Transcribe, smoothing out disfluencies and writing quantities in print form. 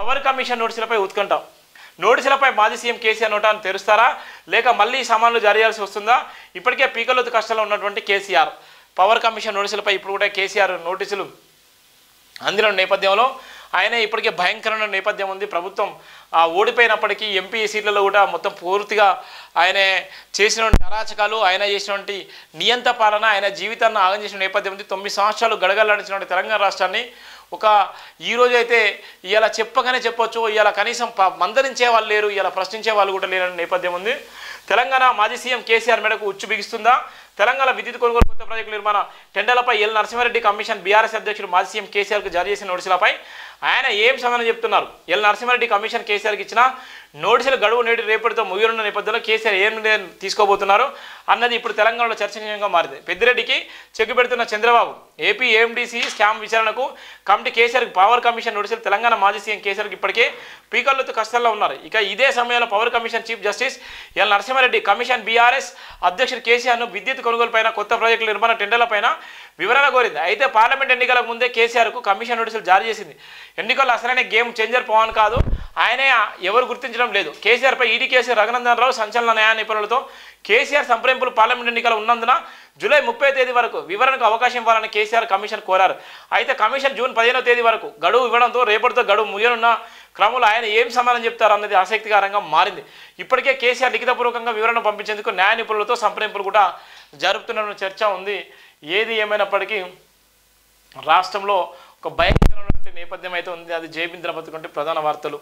Power commission నోటీసులపై ఉత్కంఠ. నోటీసులపై మాజీ CM KCR నోటాను తెరుస్తారా లేక మళ్ళీ సామాన్లు జారీ చేయాల్సి వస్తుందా? ఇప్పటికే పీకలోతు కష్టాల్లో ఉన్నటువంటి కేసీఆర్ పవర్ కమిషన్ నోటీసులపై ఇప్పుడు కూడా కేసీఆర్ నోటీసులు అందిన నేపథ్యంలో ఆయన ఇప్పటికే భయంకరమైన నేపథ్యం ఉంది. ప్రభుత్వం ఓడిపోయినప్పటికీ ఎంపీ సీట్లలో కూడా మొత్తం పూర్తిగా ఆయన చేసినటువంటి అరాచకాలు, ఆయన చేసినటువంటి నియంత పాలన, ఆయన జీవితాన్ని ఆగం చేసిన నేపథ్యం ఉంది. 9 సంవత్సరాలు గడగడలాడించినటువంటి తెలంగాణ రాష్ట్రాన్ని ఈరోజు అయితే ఇవాళ చెప్పగానే చెప్పొచ్చు, ఇవాళ కనీసం మందలించే వాళ్ళు లేరు, ఇవాళ ప్రశ్నించే వాళ్ళు కూడా లేరనే నేపథ్యం ఉంది. తెలంగాణ మాజీ సీఎం కేసీఆర్ మేడకు ఉచ్చు బిగిస్తుందా? తెలంగాణ విద్యుత్ కొనుగోలు కొత్త ప్రాజెక్టు నిర్మాణ టెండర్లపై ఎల్ నరసింహారెడ్డి కమిషన్ బీఆర్ఎస్ అధ్యక్షుడు మాజీ సీఎం కేసీఆర్కు జారీ చేసిన నోటీసులపై ఆయన ఏం సమాధానం చెప్తున్నారు? ఎల్ నరసింహారెడ్డి కమిషన్ కేసీఆర్కి ఇచ్చిన నోటీసుల గడువు రేపటితో ముగియనున్న నేపథ్యంలో కేసీఆర్ ఏం తీసుకోబోతున్నారు అన్నది ఇప్పుడు తెలంగాణలో చర్చనీయంగా మారింది. పెద్దిరెడ్డికి చెక్ పెడుతున్న చంద్రబాబు ఏపీ ఏఎండీసీ స్కామ్ విచారణకు కమిటీ కేసీఆర్కి పవర్ కమిషన్ నోటీసులు. తెలంగాణ మాజీ సీఎం కేసీఆర్కి ఇప్పటికే పీకల్లోతు కష్టాల్లో ఉన్నారు. ఇక ఇదే సమయంలో power commission chief justice L Narasimha Reddy commission BRS అధ్యక్షుడు కేసీఆర్ను విద్యుత్ కొనుగోలుపైన కొత్త ప్రాజెక్టుల నిర్మాణ టెండర్లపైన వివరణ కోరింది. అయితే పార్లమెంట్ ఎన్నికలకు ముందే కేసీఆర్కు కమిషన్ నోటీసులు జారీ చేసింది. ఎన్నికల్లో అసలైన గేమ్ చేంజర్ పవన్ కాదు, ఆయనే ఎవరు గుర్తించడం లేదు. కేసీఆర్పై ఈడీ కేసీఆర్ రఘునందన్ రావు సంచలన న్యాయ నిపుణులతో కేసీఆర్ సంప్రదింపులు పార్లమెంట్ ఎన్నికలు ఉన్నందున జూలై 30వ తేదీ వరకు వివరణకు అవకాశం ఇవ్వాలని కేసీఆర్ కమిషన్ కోరారు. అయితే కమిషన్ జూన్ 15వ తేదీ వరకు గడువు ఇవ్వడంతో రేపటితో గడువు ముగియనున్న క్రమంలో ఆయన ఏం సమాధానం చెప్తారు అన్నది ఆసక్తికరంగా మారింది. ఇప్పటికే కేసీఆర్ లిఖితపూర్వకంగా వివరణ పంపించేందుకు న్యాయ నిపుణులతో సంప్రదింపులు కూడా జరుపుతున్న చర్చ ఉంది. ఏది ఏమైనప్పటికీ రాష్ట్రంలో ఒక భయంకరమైన నేపథ్యం అయితే ఉంది. అది జేబీంద్ర బతుకుంటే ప్రధాన వార్తలు.